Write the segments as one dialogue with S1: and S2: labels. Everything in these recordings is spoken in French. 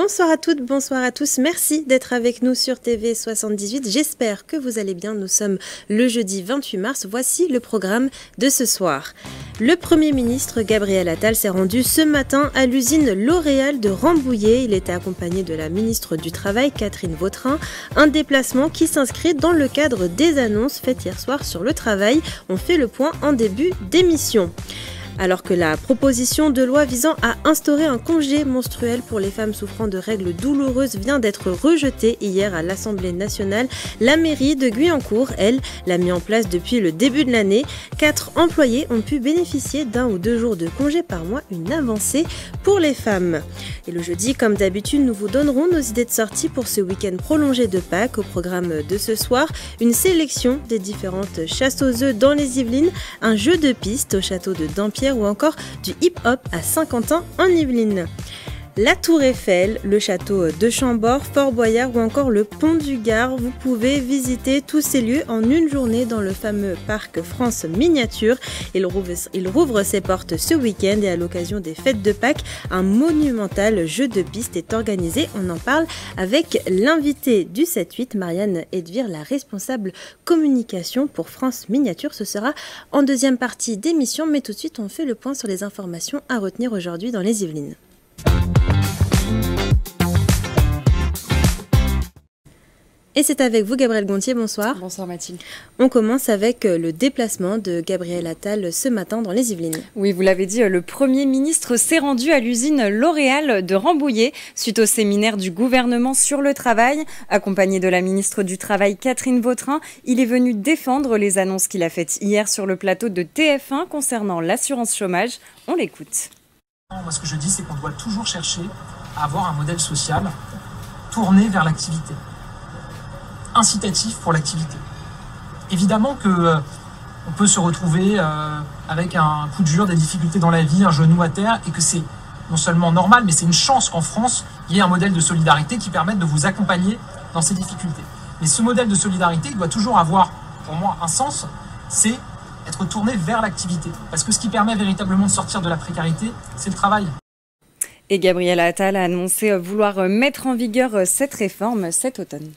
S1: Bonsoir à toutes, bonsoir à tous. Merci d'être avec nous sur TV 78. J'espère que vous allez bien. Nous sommes le jeudi 28 mars. Voici le programme de ce soir. Le Premier ministre Gabriel Attal s'est rendu ce matin à l'usine L'Oréal de Rambouillet. Il était accompagné de la ministre du Travail, Catherine Vautrin. Un déplacement qui s'inscrit dans le cadre des annonces faites hier soir sur le travail. On fait le point en début d'émission. Alors que la proposition de loi visant à instaurer un congé menstruel pour les femmes souffrant de règles douloureuses vient d'être rejetée hier à l'Assemblée nationale, la mairie de Guyancourt, elle, l'a mis en place depuis le début de l'année. 4 employés ont pu bénéficier d'1 ou 2 jours de congé par mois, une avancée pour les femmes. Et le jeudi, comme d'habitude, nous vous donnerons nos idées de sortie pour ce week-end prolongé de Pâques. Au programme de ce soir, une sélection des différentes chasses aux œufs dans les Yvelines, un jeu de piste au château de Dampierre ou encore du hip-hop à Saint-Quentin en Yvelines. La Tour Eiffel, le château de Chambord, Fort Boyard ou encore le Pont du Gard. Vous pouvez visiter tous ces lieux en une journée dans le fameux parc France Miniature. Il rouvre ses portes ce week-end et à l'occasion des fêtes de Pâques, un monumental jeu de piste est organisé. On en parle avec l'invité du 7-8, Marianne Edvire, la responsable communication pour France Miniature. Ce sera en deuxième partie d'émission, mais tout de suite on fait le point sur les informations à retenir aujourd'hui dans les Yvelines. Et c'est avec vous, Gabriel Gontier, bonsoir.
S2: Bonsoir Mathilde.
S1: On commence avec le déplacement de Gabriel Attal ce matin dans les Yvelines.
S2: Oui, vous l'avez dit, le Premier ministre s'est rendu à l'usine L'Oréal de Rambouillet suite au séminaire du gouvernement sur le travail. Accompagné de la ministre du Travail, Catherine Vautrin, il est venu défendre les annonces qu'il a faites hier sur le plateau de TF1 concernant l'assurance chômage. On l'écoute.
S3: Moi, ce que je dis, c'est qu'on doit toujours chercher à avoir un modèle social tourné vers l'activité, incitatif pour l'activité. Évidemment on peut se retrouver avec un coup de dur, des difficultés dans la vie, un genou à terre, et que c'est non seulement normal, mais c'est une chance qu'en France, il y ait un modèle de solidarité qui permette de vous accompagner dans ces difficultés. Mais ce modèle de solidarité, il doit toujours avoir, pour moi, un sens, c'est être tourné vers l'activité. Parce que ce qui permet véritablement de sortir de la précarité, c'est le travail.
S2: Et Gabriel Attal a annoncé vouloir mettre en vigueur cette réforme cet automne.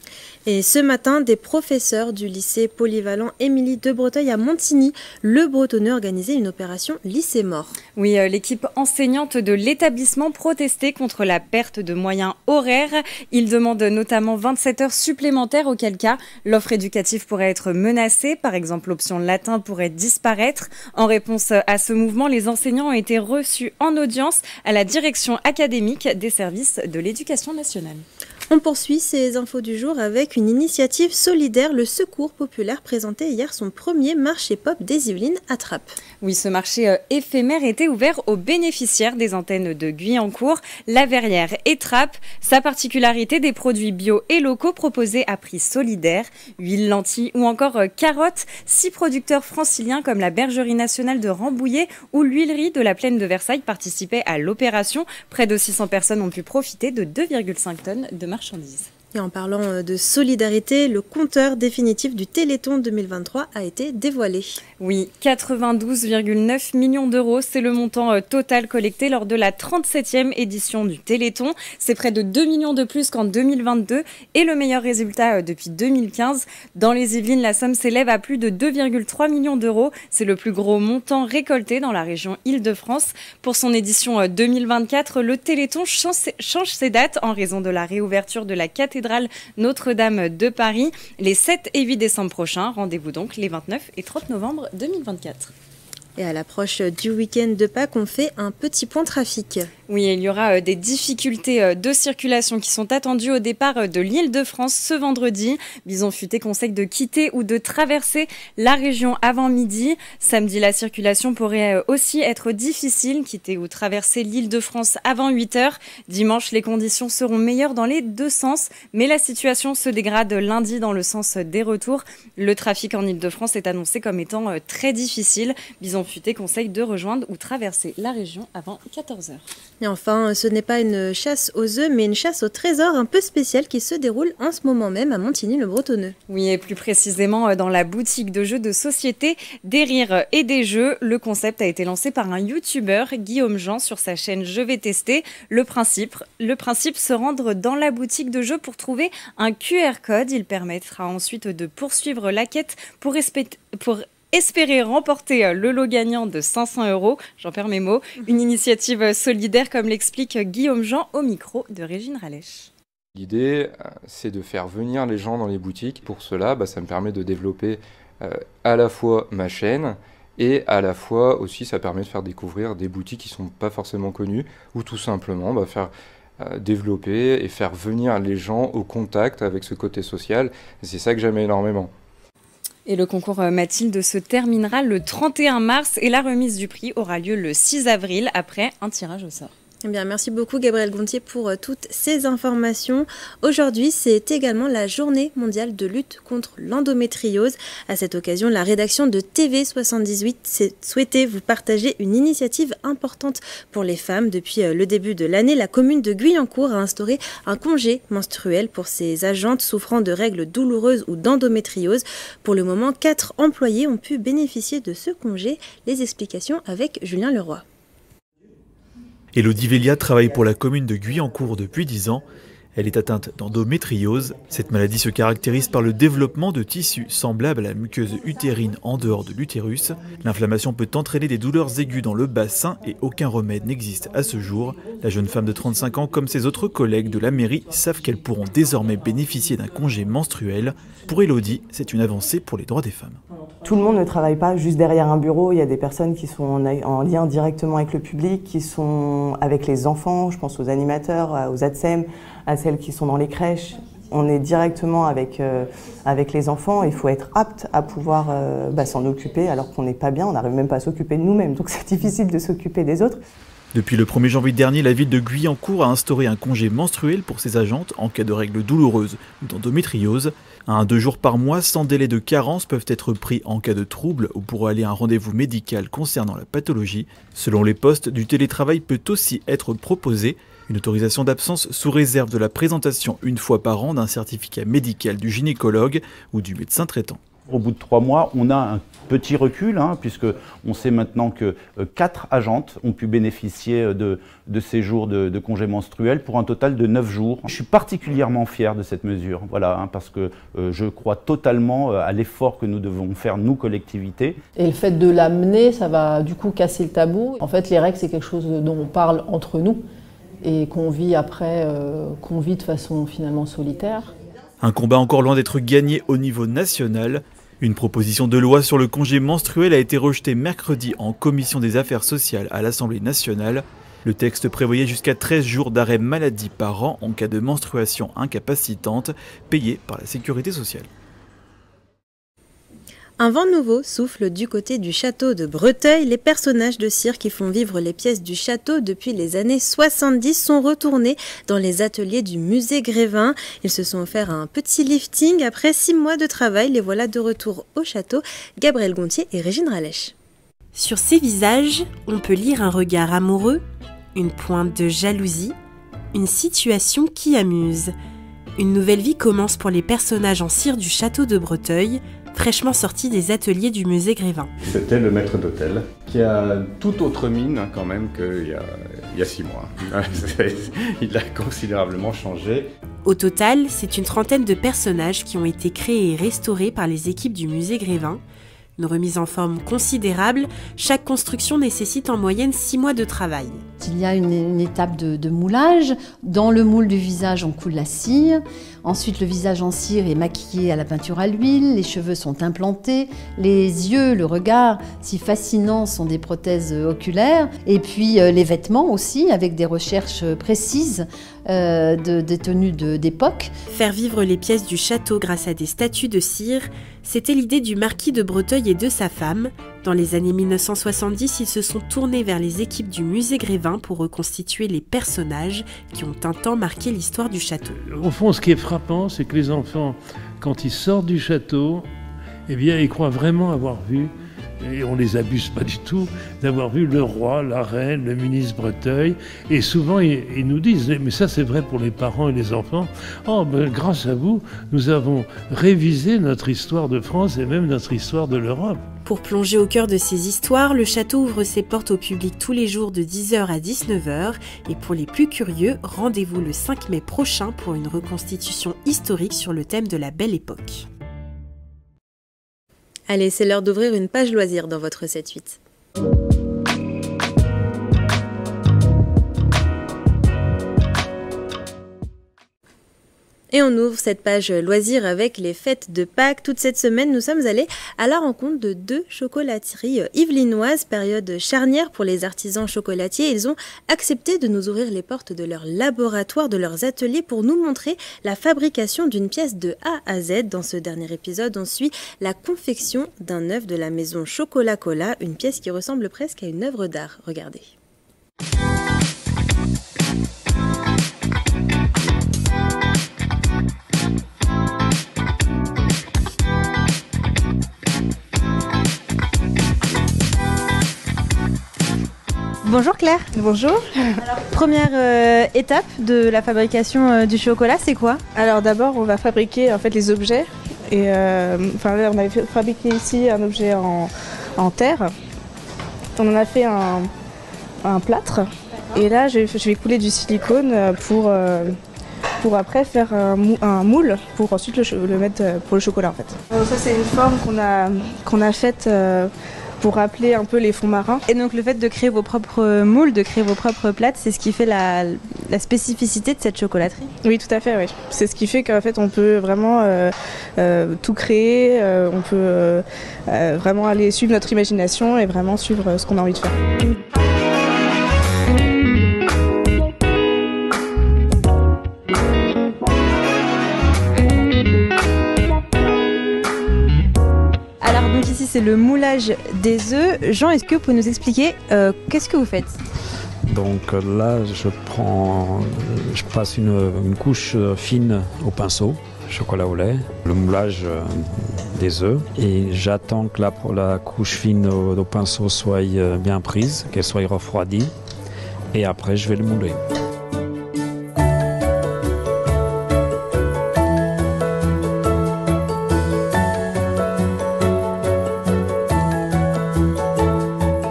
S1: Et ce matin, des professeurs du lycée polyvalent Émilie de Breteuil à Montigny, le Bretonneux, organisait une opération lycée mort.
S2: Oui, l'équipe enseignante de l'établissement protestait contre la perte de moyens horaires. Ils demandent notamment 27 heures supplémentaires, auquel cas l'offre éducative pourrait être menacée. Par exemple, l'option latin pourrait disparaître. En réponse à ce mouvement, les enseignants ont été reçus en audience à la direction académique des services de l'éducation nationale.
S1: On poursuit ces infos du jour avec une initiative solidaire. Le Secours populaire présentait hier son premier marché pop des Yvelines à Trappes.
S2: Oui, ce marché éphémère était ouvert aux bénéficiaires des antennes de Guyancourt, La Verrière et Trappes. Sa particularité, des produits bio et locaux proposés à prix solidaire, huile, lentilles ou encore carottes. 6 producteurs franciliens comme la Bergerie nationale de Rambouillet ou l'huilerie de la Plaine de Versailles participaient à l'opération. Près de 600 personnes ont pu profiter de 2,5 tonnes de marchandises.
S1: Et en parlant de solidarité, le compteur définitif du Téléthon 2023 a été dévoilé.
S2: Oui, 92,9 millions d'euros, c'est le montant total collecté lors de la 37e édition du Téléthon. C'est près de 2 millions de plus qu'en 2022 et le meilleur résultat depuis 2015. Dans les Yvelines, la somme s'élève à plus de 2,3 millions d'euros. C'est le plus gros montant récolté dans la région Île-de-France. Pour son édition 2024, le Téléthon change ses dates en raison de la réouverture de la cathédrale Notre-Dame de Paris les 7 et 8 décembre prochains. Rendez-vous donc les 29 et 30 novembre 2024.
S1: Et à l'approche du week-end de Pâques, on fait un petit point trafic.
S2: Oui, il y aura des difficultés de circulation qui sont attendues au départ de l'Île-de-France ce vendredi. Bison Futé conseille de quitter ou de traverser la région avant midi. Samedi, la circulation pourrait aussi être difficile, quitter ou traverser l'Île-de-France avant 8 heures. Dimanche, les conditions seront meilleures dans les deux sens, mais la situation se dégrade lundi dans le sens des retours. Le trafic en Île-de-France est annoncé comme étant très difficile. Bison Maison Futée conseille de rejoindre ou traverser la région avant 14h.
S1: Et enfin, ce n'est pas une chasse aux œufs, mais une chasse au trésor un peu spéciale qui se déroule en ce moment même à Montigny-le-Bretonneux.
S2: Oui, et plus précisément dans la boutique de jeux de société Des Rires et des Jeux. Le concept a été lancé par un youtubeur, Guillaume Jean, sur sa chaîne Je vais tester. Le principe, se rendre dans la boutique de jeux pour trouver un QR code. Il permettra ensuite de poursuivre la quête pour espérer remporter le lot gagnant de 500 €. J'en perds mes mots. Une initiative solidaire, comme l'explique Guillaume Jean au micro de Régine Ralèche.
S4: L'idée, c'est de faire venir les gens dans les boutiques. Pour cela, ça me permet de développer à la fois ma chaîne et à la fois aussi ça permet de faire découvrir des boutiques qui ne sont pas forcément connues ou tout simplement faire développer et faire venir les gens au contact avec ce côté social. Et c'est ça que j'aime énormément.
S2: Et le concours Mathilde se terminera le 31 mars et la remise du prix aura lieu le 6 avril après un tirage au sort.
S1: Eh bien, merci beaucoup Gabriel Gontier pour toutes ces informations. Aujourd'hui, c'est également la journée mondiale de lutte contre l'endométriose. À cette occasion, la rédaction de TV78 souhaitait vous partager une initiative importante pour les femmes. Depuis le début de l'année, la commune de Guyancourt a instauré un congé menstruel pour ses agentes souffrant de règles douloureuses ou d'endométriose. Pour le moment, 4 employés ont pu bénéficier de ce congé. Les explications avec Julien Leroy.
S5: Élodie Vélia travaille pour la commune de Guyancourt depuis 10 ans. Elle est atteinte d'endométriose. Cette maladie se caractérise par le développement de tissus semblables à la muqueuse utérine en dehors de l'utérus. L'inflammation peut entraîner des douleurs aiguës dans le bassin et aucun remède n'existe à ce jour. La jeune femme de 35 ans, comme ses autres collègues de la mairie, savent qu'elles pourront désormais bénéficier d'un congé menstruel. Pour Élodie, c'est une avancée pour les droits des femmes.
S6: Tout le monde ne travaille pas juste derrière un bureau. Il y a des personnes qui sont en lien directement avec le public, qui sont avec les enfants. Je pense aux animateurs, aux ATSEM, à celles qui sont dans les crèches. On est directement avec les enfants. Il faut être apte à pouvoir s'en occuper alors qu'on n'est pas bien. On n'arrive même pas à s'occuper de nous-mêmes. Donc c'est difficile de s'occuper des autres.
S5: Depuis le 1er janvier dernier, la ville de Guyancourt a instauré un congé menstruel pour ses agentes en cas de règles douloureuses ou d'endométriose. 1 à 2 jours par mois, sans délai de carence, peuvent être pris en cas de trouble ou pour aller à un rendez-vous médical concernant la pathologie. Selon les postes, du télétravail peut aussi être proposé. Une autorisation d'absence sous réserve de la présentation 1 fois par an d'un certificat médical du gynécologue ou du médecin traitant.
S7: Au bout de 3 mois, on a un petit recul, puisque on sait maintenant que 4 agentes ont pu bénéficier de ces jours de congé menstruel pour un total de 9 jours. Je suis particulièrement fier de cette mesure, parce que je crois totalement à l'effort que nous devons faire, nous, collectivités.
S8: Et le fait de l'amener, ça va du coup casser le tabou. En fait, les règles, c'est quelque chose dont on parle entre nous et qu'on vit après, qu'on vit de façon finalement solitaire.
S5: Un combat encore loin d'être gagné au niveau national. Une proposition de loi sur le congé menstruel a été rejetée mercredi en commission des affaires sociales à l'Assemblée nationale. Le texte prévoyait jusqu'à 13 jours d'arrêt maladie par an en cas de menstruation incapacitante, payée par la sécurité sociale.
S1: Un vent nouveau souffle du côté du château de Breteuil. Les personnages de cire qui font vivre les pièces du château depuis les années 70 sont retournés dans les ateliers du musée Grévin. Ils se sont offerts un petit lifting. Après 6 mois de travail, les voilà de retour au château. Gabriel Gontier et Régine Ralèche.
S9: Sur ces visages, on peut lire un regard amoureux, une pointe de jalousie, une situation qui amuse. Une nouvelle vie commence pour les personnages en cire du château de Breteuil, fraîchement sorti des ateliers du musée Grévin.
S10: C'était le maître d'hôtel, qui a tout autre mine quand même qu'il y a 6 mois. Il a considérablement changé.
S9: Au total, c'est une trentaine de personnages qui ont été créés et restaurés par les équipes du musée Grévin. Une remise en forme considérable, chaque construction nécessite en moyenne 6 mois de travail.
S11: Il y a une étape de moulage. Dans le moule du visage, on coule la cire. Ensuite, le visage en cire est maquillé à la peinture à l'huile. Les cheveux sont implantés. Les yeux, le regard, si fascinants, sont des prothèses oculaires. Et puis les vêtements aussi, avec des recherches précises des tenues d'époque.
S9: Faire vivre les pièces du château grâce à des statues de cire, c'était l'idée du marquis de Breteuil et de sa femme. Dans les années 1970, ils se sont tournés vers les équipes du musée Grévin pour reconstituer les personnages qui ont un temps marqué l'histoire du château.
S12: Au fond, ce qui est frappant, c'est que les enfants, quand ils sortent du château, eh bien, ils croient vraiment avoir vu et on les abuse pas du tout, d'avoir vu le roi, la reine, le ministre Breteuil. Et souvent, ils nous disent, mais ça c'est vrai pour les parents et les enfants, oh, ben, grâce à vous, nous avons révisé notre histoire de France et même notre histoire de l'Europe.
S9: Pour plonger au cœur de ces histoires, le château ouvre ses portes au public tous les jours de 10h à 19h. Et pour les plus curieux, rendez-vous le 5 mai prochain pour une reconstitution historique sur le thème de la Belle Époque.
S1: Allez, c'est l'heure d'ouvrir une page loisirs dans votre 7-8. Et on ouvre cette page loisirs avec les fêtes de Pâques. Toute cette semaine, nous sommes allés à la rencontre de 2 chocolateries yvelinoises, période charnière pour les artisans chocolatiers. Ils ont accepté de nous ouvrir les portes de leur laboratoire, de leurs ateliers, pour nous montrer la fabrication d'une pièce de A à Z. Dans ce dernier épisode, on suit la confection d'un œuf de la maison Chocolat Cola, une pièce qui ressemble presque à une œuvre d'art. Regardez.
S13: Bonjour Claire.
S14: Bonjour.
S13: Alors, première étape de la fabrication du chocolat, c'est quoi?
S14: Alors d'abord, on va fabriquer en fait les objets. Et là, on avait fabriqué ici un objet en terre. On en a fait un plâtre. Et là, je vais couler du silicone pour après faire un moule pour ensuite le mettre pour le chocolat en fait. Donc ça, c'est une forme qu'on a faite pour rappeler un peu les fonds marins.
S13: Et donc le fait de créer vos propres moules, de créer vos propres plâtres, c'est ce qui fait la spécificité de cette chocolaterie?
S14: Oui, tout à fait, oui. C'est ce qui fait qu'en fait on peut vraiment tout créer, on peut vraiment aller suivre notre imagination et vraiment suivre ce qu'on a envie de faire.
S13: Ici, c'est le moulage des œufs. Jean, est-ce que vous pouvez nous expliquer qu'est-ce que vous faites?
S15: Donc là, je passe une couche fine au pinceau, chocolat au lait, le moulage des œufs, et j'attends que la couche fine au pinceau soit bien prise, qu'elle soit refroidie, et après je vais le mouler.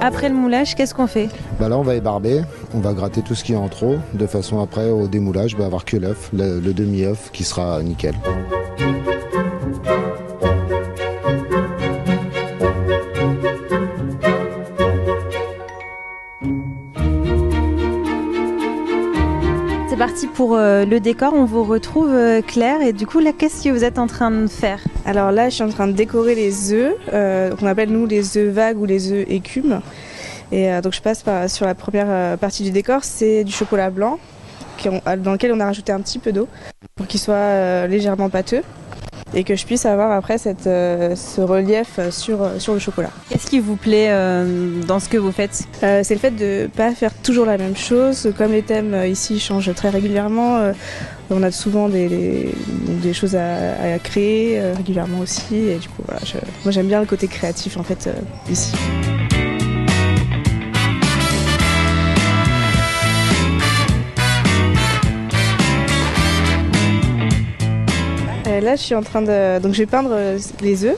S13: Après le moulage, qu'est-ce qu'on fait?
S16: Là, on va ébarber, on va gratter tout ce qui est en trop, de façon après au démoulage, avoir que l'œuf, le demi-œuf qui sera nickel.
S13: C'est parti pour le décor, on vous retrouve Claire, et du coup là, qu'est-ce que vous êtes en train de faire?
S14: Alors là, je suis en train de décorer les œufs, qu'on appelle nous les œufs vagues ou les œufs écumes. Et donc je passe sur la première partie du décor, c'est du chocolat blanc dans lequel on a rajouté un petit peu d'eau pour qu'il soit légèrement pâteux et que je puisse avoir après ce relief sur le chocolat.
S13: Qu'est-ce qui vous plaît dans ce que vous faites?
S14: C'est le fait de ne pas faire toujours la même chose. Comme les thèmes ici changent très régulièrement, on a souvent des choses à créer régulièrement aussi. Et du coup, voilà, moi j'aime bien le côté créatif en fait ici. Là, je suis en train de... Donc, je vais peindre les œufs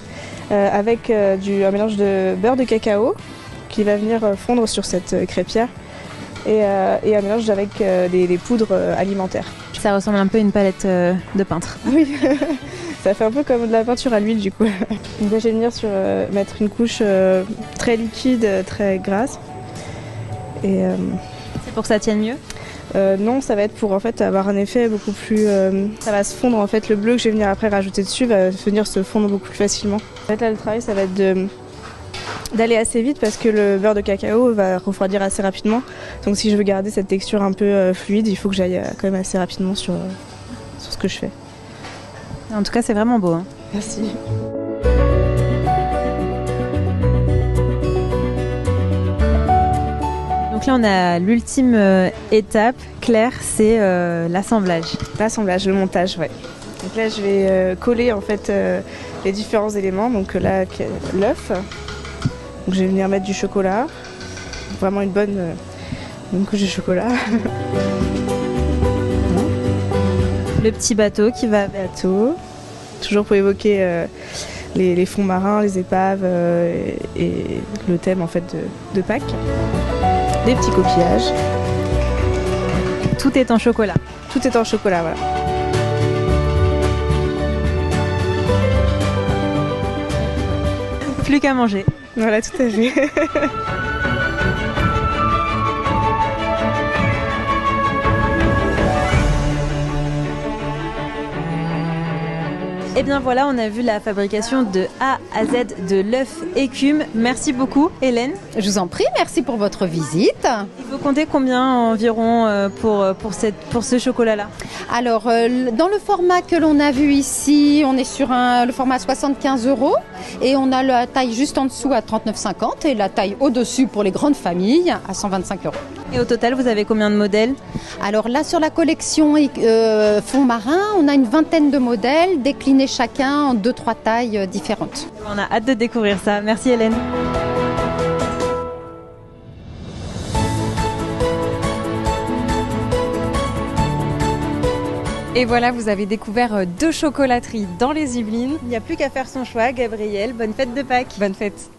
S14: avec un mélange de beurre de cacao qui va venir fondre sur cette crêpière et un mélange avec des poudres alimentaires.
S13: Ça ressemble un peu à une palette de peintre.
S14: Oui, ça fait un peu comme de la peinture à l'huile du coup. Donc là, je vais venir mettre une couche très liquide, très grasse. Et,
S13: c'est pour que ça tienne mieux?
S14: Non, ça va être pour en fait avoir un effet beaucoup plus... ça va se fondre en fait, le bleu que je vais venir après rajouter dessus va venir se fondre beaucoup plus facilement. En fait là le travail ça va être d'aller assez vite parce que le beurre de cacao va refroidir assez rapidement. Donc si je veux garder cette texture un peu fluide, il faut que j'aille quand même assez rapidement sur ce que je fais.
S13: En tout cas c'est vraiment beau. Hein.
S14: Merci.
S13: Donc là on a l'ultime étape, Claire, c'est l'assemblage.
S14: L'assemblage, le montage, ouais. Donc là je vais coller en fait les différents éléments. Donc là l'œuf, Donc je vais venir mettre du chocolat, vraiment une bonne couche de chocolat.
S13: Le petit bateau qui va...
S14: Bateau, toujours pour évoquer les fonds marins, les épaves et le thème en fait de Pâques. Des petits coquillages.
S13: Tout est en chocolat.
S14: Tout est en chocolat, voilà.
S13: Plus qu'à manger.
S14: Voilà, tout à fait.
S13: Et bien voilà, on a vu la fabrication de A à Z de l'œuf écume. Merci beaucoup, Hélène.
S11: Je vous en prie, merci pour votre visite.
S13: Il faut compter combien environ pour ce chocolat-là?
S11: Alors, dans le format que l'on a vu ici, on est sur le format 75 € et on a la taille juste en dessous à 39,50 et la taille au-dessus pour les grandes familles à 125 €.
S13: Et au total, vous avez combien de modèles?
S11: Alors là, sur la collection fonds marins, on a une vingtaine de modèles déclinés chacun en 2-3 tailles différentes.
S13: On a hâte de découvrir ça. Merci Hélène.
S2: Et voilà, vous avez découvert 2 chocolateries dans les Yvelines.
S13: Il n'y a plus qu'à faire son choix, Gabrielle. Bonne fête de Pâques.
S2: Bonne fête.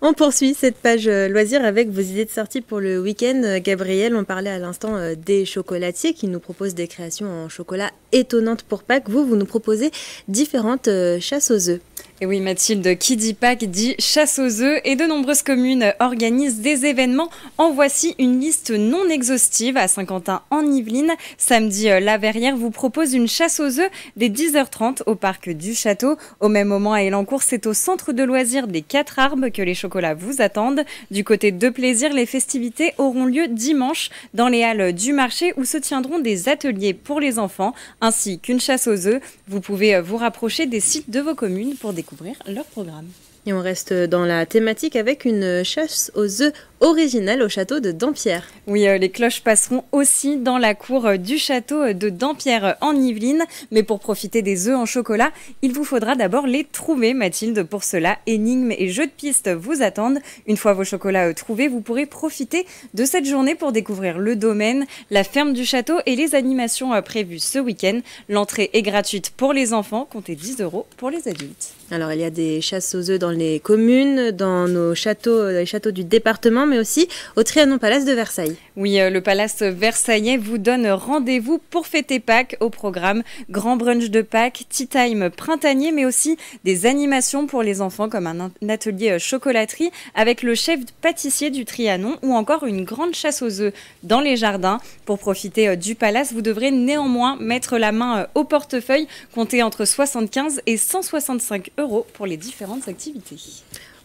S1: On poursuit cette page loisirs avec vos idées de sortie pour le week-end. Gabrielle, on parlait à l'instant des chocolatiers qui nous proposent des créations en chocolat étonnantes pour Pâques. Vous nous proposez différentes chasses aux œufs.
S2: Et oui Mathilde, qui dit Pâques dit chasse aux œufs et de nombreuses communes organisent des événements. En voici une liste non exhaustive à Saint-Quentin en Yvelines. Samedi, la Verrière vous propose une chasse aux œufs dès 10h30 au parc du Château. Au même moment à Elancourt, c'est au centre de loisirs des 4 Arbres que les chocolats vous attendent. Du côté de Plaisir, les festivités auront lieu dimanche dans les halles du marché où se tiendront des ateliers pour les enfants ainsi qu'une chasse aux œufs. Vous pouvez vous rapprocher des sites de vos communes pour découvrir leur programme.
S1: Et on reste dans la thématique avec une chasse aux œufs originale au château de Dampierre.
S2: Oui, les cloches passeront aussi dans la cour du château de Dampierre en Yvelines. Mais pour profiter des œufs en chocolat, il vous faudra d'abord les trouver, Mathilde. Pour cela, énigmes et jeux de pistes vous attendent. Une fois vos chocolats trouvés, vous pourrez profiter de cette journée pour découvrir le domaine, la ferme du château et les animations prévues ce week-end. L'entrée est gratuite pour les enfants, comptez 10 € pour les adultes.
S1: Alors il y a des chasses aux œufs dans les communes, dans nos châteaux, les châteaux du département, mais aussi au Trianon Palace de Versailles.
S2: Oui, le Palace versaillais vous donne rendez-vous pour fêter Pâques au programme. Grand brunch de Pâques, tea time printanier, mais aussi des animations pour les enfants comme un atelier chocolaterie avec le chef pâtissier du Trianon ou encore une grande chasse aux œufs dans les jardins. Pour profiter du Palace, vous devrez néanmoins mettre la main au portefeuille, compter entre 75 et 165 € pour les différentes activités.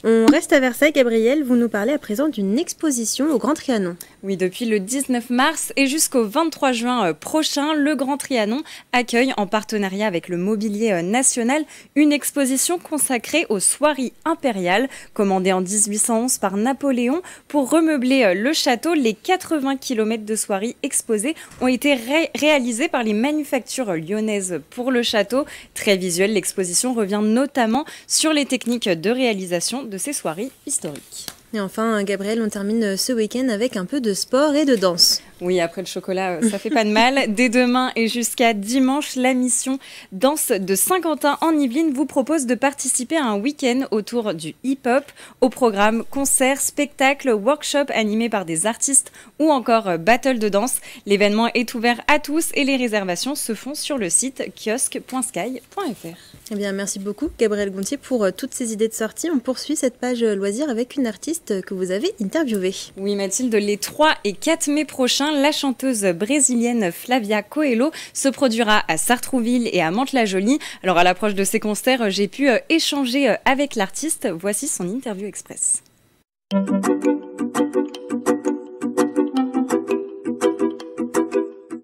S1: On reste à Versailles, Gabrielle, vous nous parlez à présent d'une exposition au Grand Trianon.
S2: Oui, depuis le 19 mars et jusqu'au 23 juin prochain, le Grand Trianon accueille en partenariat avec le Mobilier National une exposition consacrée aux soieries impériales, commandée en 1811 par Napoléon pour remeubler le château. Les 80 km de soieries exposées ont été réalisées par les manufactures lyonnaises pour le château. Très visuelle, l'exposition revient notamment sur les techniques de réalisation de ces soirées historiques.
S1: Et enfin, Gabrielle, on termine ce week-end avec un peu de sport et de danse.
S2: Oui, après le chocolat, ça fait pas de mal. Dès demain et jusqu'à dimanche, la mission Danse de Saint-Quentin en Yvelines vous propose de participer à un week-end autour du hip-hop. Au programme, concerts, spectacles, workshops animés par des artistes ou encore battle de danse. L'événement est ouvert à tous et les réservations se font sur le site kiosque.sky.fr.
S1: Eh bien, merci beaucoup, Gabrielle Gontier, pour toutes ces idées de sortie. On poursuit cette page loisirs avec une artiste que vous avez interviewée.
S2: Oui, Mathilde, les 3 et 4 mai prochains, la chanteuse brésilienne Flavia Coelho se produira à Sartrouville et à Mantes-la-Jolie. Alors, à l'approche de ces concerts, j'ai pu échanger avec l'artiste. Voici son interview express.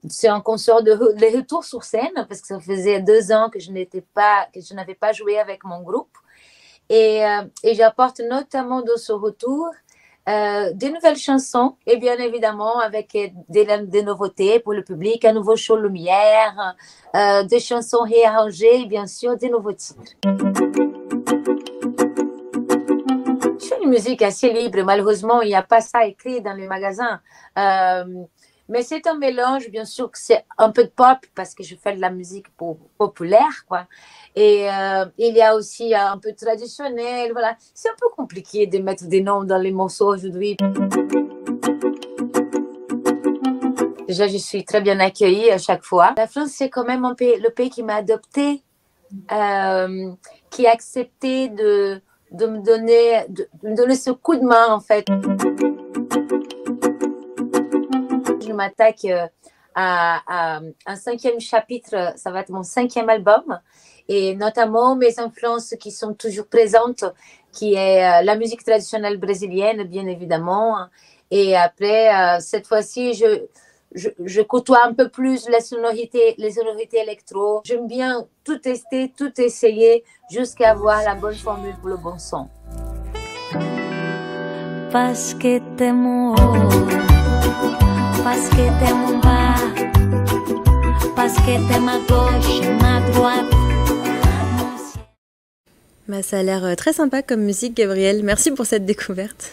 S17: C'est un concert de retour sur scène parce que ça faisait 2 ans que je n'avais pas joué avec mon groupe et j'apporte notamment de ce retour des nouvelles chansons et bien évidemment avec des nouveautés pour le public, un nouveau show lumière, des chansons réarrangées et bien sûr des nouveaux titres. une musique assez libre. Malheureusement, il n'y a pas ça écrit dans les magasins. Mais c'est un mélange, bien sûr que c'est un peu de pop parce que je fais de la musique populaire, quoi. Et il y a aussi un peu traditionnel, voilà. C'est un peu compliqué de mettre des noms dans les morceaux aujourd'hui. Déjà, je suis très bien accueillie à chaque fois. La France, c'est quand même le pays qui m'a adoptée, qui a accepté de me donner ce coup de main, en fait. Je m'attaque à un 5e chapitre, ça va être mon 5e album, et notamment mes influences qui sont toujours présentes, qui est la musique traditionnelle brésilienne, bien évidemment. Et après, cette fois-ci, je côtoie un peu plus les sonorités électro. J'aime bien tout tester, tout essayer, jusqu'à avoir la bonne formule pour le bon son.
S18: Parce que t'aime, parce que t'aime bas, parce que t'aime à gauche, à droite.
S1: Ça a l'air très sympa comme musique, Gabrielle. Merci pour cette découverte.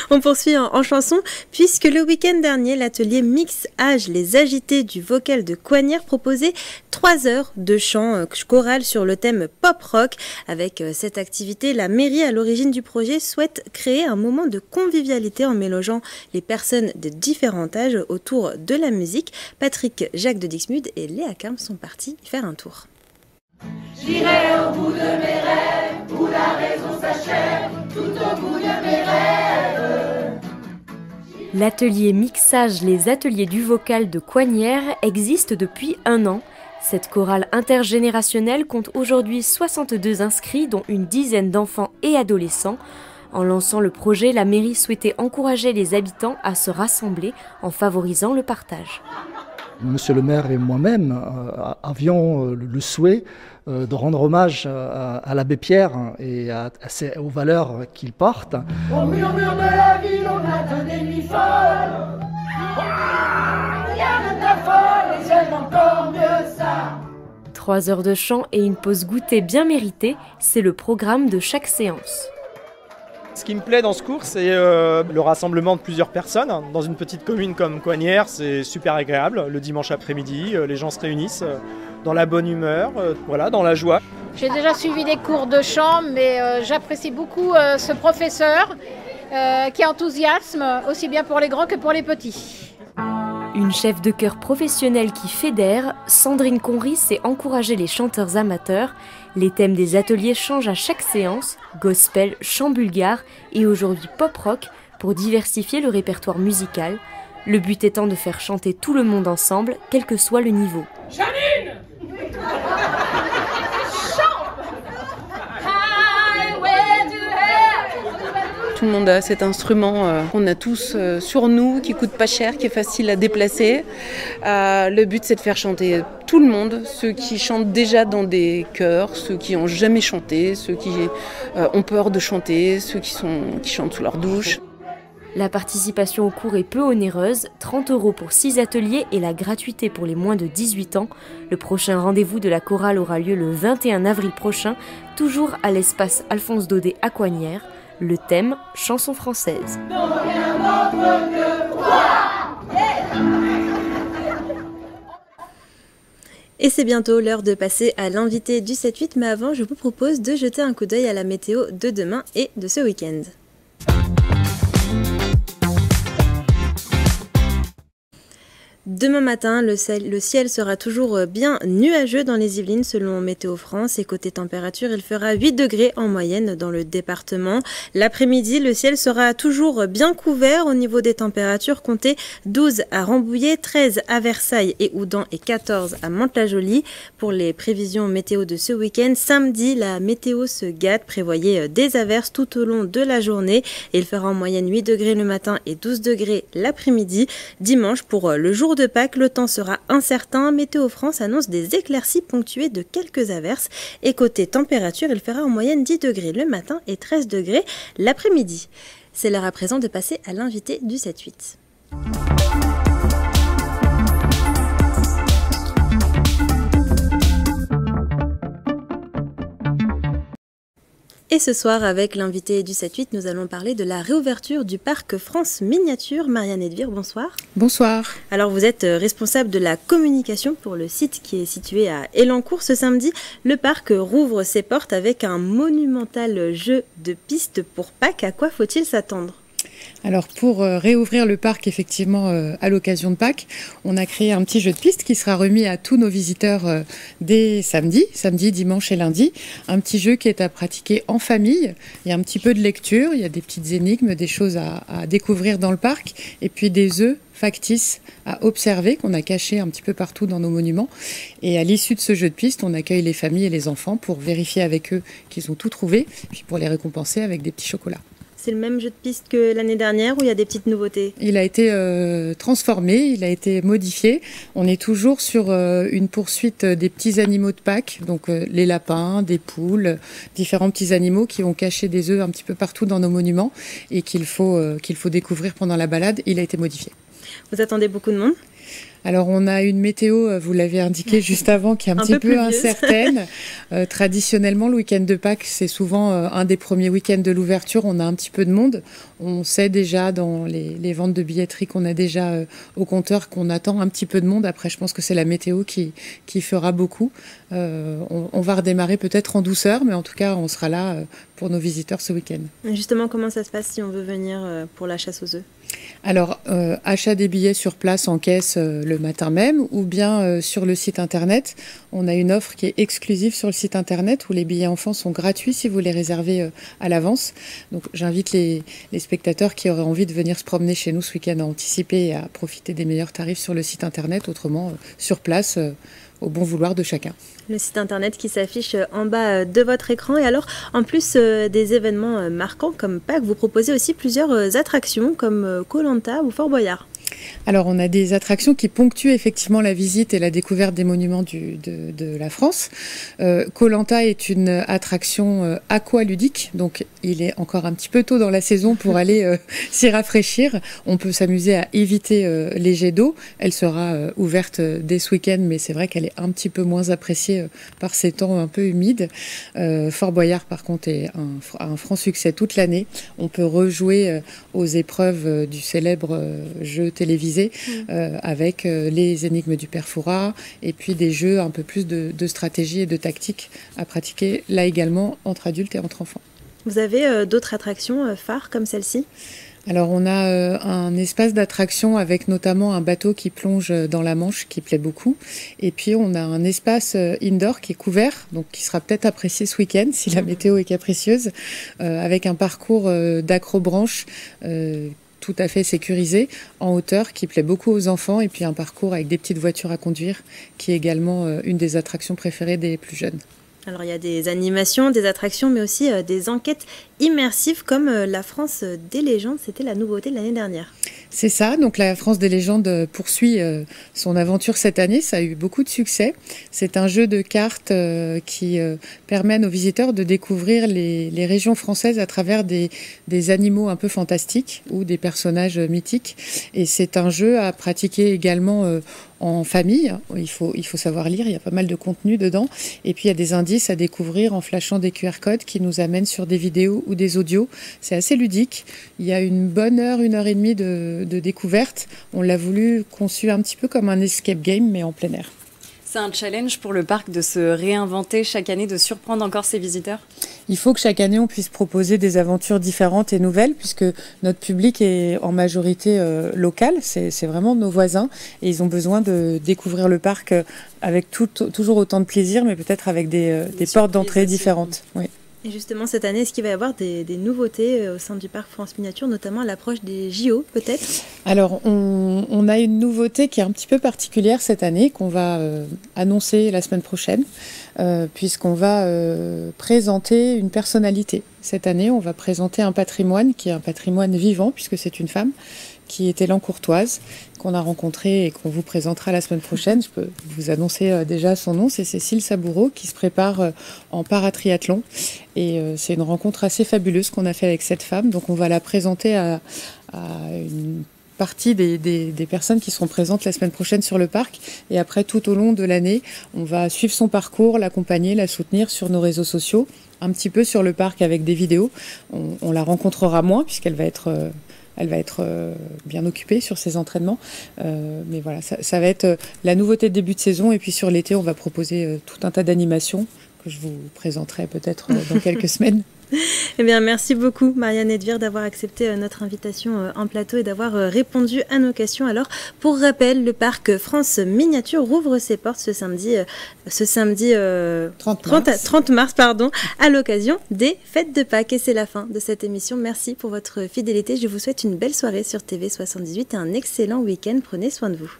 S1: On poursuit en chanson, puisque le week-end dernier, l'atelier Mixage Les Agités du Vocal de Coignères proposait 3 heures de chant choral sur le thème pop-rock. Avec cette activité, la mairie à l'origine du projet souhaite créer un moment de convivialité en mélangeant les personnes de différents âges autour de la musique. Patrick Jacques de Dixmude et Léa Carme sont partis faire un tour.
S19: J'irai au bout de mes rêves, où la raison s'achève, tout au bout de mes rêves.
S20: L'atelier Mixage Les Ateliers du Vocal de Coignères existe depuis 1 an. Cette chorale intergénérationnelle compte aujourd'hui 62 inscrits, dont une dizaine d'enfants et adolescents. En lançant le projet, la mairie souhaitait encourager les habitants à se rassembler en favorisant le partage.
S21: Monsieur le maire et moi-même avions le souhait de rendre hommage à l'abbé Pierre et aux valeurs qu'il porte.
S19: Au murmure de la ville, on atteint des nuits folles. Rien ne t'affole, et j'aime encore mieux ça.
S20: 3 heures de chant et une pause goûter bien méritée, c'est le programme de chaque séance.
S22: Ce qui me plaît dans ce cours, c'est le rassemblement de plusieurs personnes. Dans une petite commune comme Coignères, c'est super agréable. Le dimanche après-midi, les gens se réunissent dans la bonne humeur, voilà, dans la joie.
S23: J'ai déjà suivi des cours de chant, mais j'apprécie beaucoup ce professeur qui enthousiasme aussi bien pour les grands que pour les petits.
S20: Une chef de chœur professionnelle qui fédère, Sandrine Conry sait encourager les chanteurs amateurs. Les thèmes des ateliers changent à chaque séance, gospel, chant bulgare et aujourd'hui pop-rock pour diversifier le répertoire musical. Le but étant de faire chanter tout le monde ensemble, quel que soit le niveau.
S19: Janine!
S24: Tout le monde a cet instrument qu'on a tous sur nous, qui coûte pas cher, qui est facile à déplacer. Le but, c'est de faire chanter tout le monde, ceux qui chantent déjà dans des chœurs, ceux qui n'ont jamais chanté, ceux qui ont peur de chanter, ceux qui chantent sous leur douche.
S20: La participation au cours est peu onéreuse, 30 € pour 6 ateliers et la gratuité pour les moins de 18 ans. Le prochain rendez-vous de la chorale aura lieu le 21 avril prochain, toujours à l'espace Alphonse Daudet à Coignères. Le thème, chanson française.
S1: Et c'est bientôt l'heure de passer à l'invité du 7-8, mais avant, je vous propose de jeter un coup d'œil à la météo de demain et de ce week-end. Demain matin, le ciel sera toujours bien nuageux dans les Yvelines selon Météo France et côté température, il fera 8 degrés en moyenne dans le département. L'après-midi, le ciel sera toujours bien couvert au niveau des températures, comptez 12 à Rambouillet, 13 à Versailles et Houdan et 14 à Mantes-la-Jolie. Pour les prévisions météo de ce week-end, samedi, la météo se gâte, prévoyez des averses tout au long de la journée et il fera en moyenne 8 degrés le matin et 12 degrés l'après-midi. Dimanche, pour le jour de Pâques, le temps sera incertain. Météo France annonce des éclaircies ponctuées de quelques averses. Et côté température, il fera en moyenne 10 degrés le matin et 13 degrés l'après-midi. C'est l'heure à présent de passer à l'invité du 7-8. Et ce soir, avec l'invité du 7-8, nous allons parler de la réouverture du parc France Miniature. Marianne Edvire, bonsoir.
S3: Bonsoir.
S1: Alors, vous êtes responsable de la communication pour le site qui est situé à Elancourt. Ce samedi, le parc rouvre ses portes avec un monumental jeu de piste pour Pâques. À quoi faut-il s'attendre ?
S3: Alors pour réouvrir le parc effectivement à l'occasion de Pâques, on a créé un petit jeu de piste qui sera remis à tous nos visiteurs dès samedi, dimanche et lundi. Un petit jeu qui est à pratiquer en famille. Il y a un petit peu de lecture, il y a des petites énigmes, des choses à découvrir dans le parc et puis des œufs factices à observer qu'on a cachés un petit peu partout dans nos monuments. Et à l'issue de ce jeu de piste, on accueille les familles et les enfants pour vérifier avec eux qu'ils ont tout trouvé, puis pour les récompenser avec des petits chocolats.
S1: C'est le même jeu de piste que l'année dernière ou il y a des petites nouveautés ?
S3: Il a été transformé, il a été modifié. On est toujours sur une poursuite des petits animaux de Pâques, donc les lapins, des poules, différents petits animaux qui ont caché des œufs un petit peu partout dans nos monuments et qu'il faut découvrir pendant la balade. Il a été modifié.
S1: Vous attendez beaucoup de monde ?
S3: Alors on a une météo, vous l'avez indiqué juste avant, qui est un petit peu incertaine. Traditionnellement, le week-end de Pâques, c'est souvent un des premiers week-ends de l'ouverture. On a un petit peu de monde. On sait déjà dans les ventes de billetterie qu'on a déjà au compteur qu'on attend un petit peu de monde. Après, je pense que c'est la météo qui fera beaucoup. On va redémarrer peut-être en douceur, mais en tout cas, on sera là pour nos visiteurs ce week-end.
S1: Justement, comment ça se passe si on veut venir pour la chasse aux œufs ?
S3: Alors, achat des billets sur place en caisse le matin même ou bien sur le site internet. On a une offre qui est exclusive sur le site internet où les billets enfants sont gratuits si vous les réservez à l'avance. Donc, j'invite les spectateurs qui auraient envie de venir se promener chez nous ce week-end à anticiper et à profiter des meilleurs tarifs sur le site internet. Autrement, sur place, au bon vouloir de chacun.
S1: Le site internet qui s'affiche en bas de votre écran. Et alors, en plus des événements marquants comme Pâques, vous proposez aussi plusieurs attractions comme Koh-Lanta ou Fort Boyard.
S3: Alors, on a des attractions qui ponctuent effectivement la visite et la découverte des monuments de la France. Koh-Lanta est une attraction aqualudique, donc il est encore un petit peu tôt dans la saison pour aller s'y rafraîchir. On peut s'amuser à éviter les jets d'eau. Elle sera ouverte dès ce week-end, mais c'est vrai qu'elle est un petit peu moins appréciée par ces temps un peu humides. Fort Boyard, par contre, est un franc succès toute l'année. On peut rejouer aux épreuves du célèbre jeu télévisé avec les énigmes du Père Fouras et puis des jeux un peu plus de stratégie et de tactique à pratiquer là également entre adultes et entre enfants.
S1: Vous avez d'autres attractions phares comme celle-ci ?
S3: Alors on a un espace d'attraction avec notamment un bateau qui plonge dans la Manche qui plaît beaucoup. Et puis on a un espace indoor qui est couvert, donc qui sera peut-être apprécié ce week-end si la météo est capricieuse, avec un parcours d'acrobranche tout à fait sécurisé, en hauteur, qui plaît beaucoup aux enfants, et puis un parcours avec des petites voitures à conduire, qui est également une des attractions préférées des plus jeunes.
S1: Alors il y a des animations, des attractions, mais aussi des enquêtes immersives comme la France des légendes. C'était la nouveauté de l'année dernière.
S3: C'est ça, donc la France des légendes poursuit son aventure cette année, ça a eu beaucoup de succès. C'est un jeu de cartes qui permet à nos visiteurs de découvrir les régions françaises à travers des animaux un peu fantastiques ou des personnages mythiques. Et c'est un jeu à pratiquer également en famille. Il faut savoir lire, il y a pas mal de contenu dedans. Et puis il y a des indices à découvrir en flashant des QR codes qui nous amènent sur des vidéos ou des audios. C'est assez ludique. Il y a une bonne heure, 1h30 de découverte. On l'a voulu conçu un petit peu comme un escape game, mais en plein air.
S2: C'est un challenge pour le parc de se réinventer chaque année, de surprendre encore ses visiteurs ?
S3: Il faut que chaque année, on puisse proposer des aventures différentes et nouvelles, puisque notre public est en majorité local. C'est vraiment nos voisins. Et ils ont besoin de découvrir le parc avec toujours autant de plaisir, mais peut-être avec des portes d'entrée différentes. Oui.
S1: Et justement, cette année, est-ce qu'il va y avoir des nouveautés au sein du parc France Miniature, notamment à l'approche des JO, peut-être ?
S3: Alors, on a une nouveauté qui est un petit peu particulière cette année, qu'on va annoncer la semaine prochaine, puisqu'on va présenter une personnalité. Cette année, on va présenter un patrimoine qui est un patrimoine vivant, puisque c'est une femme, qui est Elancourtoise, qu'on a rencontrée et qu'on vous présentera la semaine prochaine. Je peux vous annoncer déjà son nom, c'est Cécile Saboureau, qui se prépare en paratriathlon. Et c'est une rencontre assez fabuleuse qu'on a fait avec cette femme. Donc on va la présenter à une partie des personnes qui seront présentes la semaine prochaine sur le parc. Et après, tout au long de l'année, on va suivre son parcours, l'accompagner, la soutenir sur nos réseaux sociaux, un petit peu sur le parc avec des vidéos. On la rencontrera moins puisqu'elle va être... bien occupée sur ses entraînements. Mais voilà, ça va être la nouveauté de début de saison. Et puis sur l'été, on va proposer tout un tas d'animations que je vous présenterai peut-être dans quelques semaines.
S1: Eh bien, merci beaucoup Marianne Edvir d'avoir accepté notre invitation en plateau et d'avoir répondu à nos questions. Alors, pour rappel, le parc France Miniature rouvre ses portes ce samedi 30 mars, à l'occasion des fêtes de Pâques. Et c'est la fin de cette émission. Merci pour votre fidélité. Je vous souhaite une belle soirée sur TV78 et un excellent week-end. Prenez soin de vous.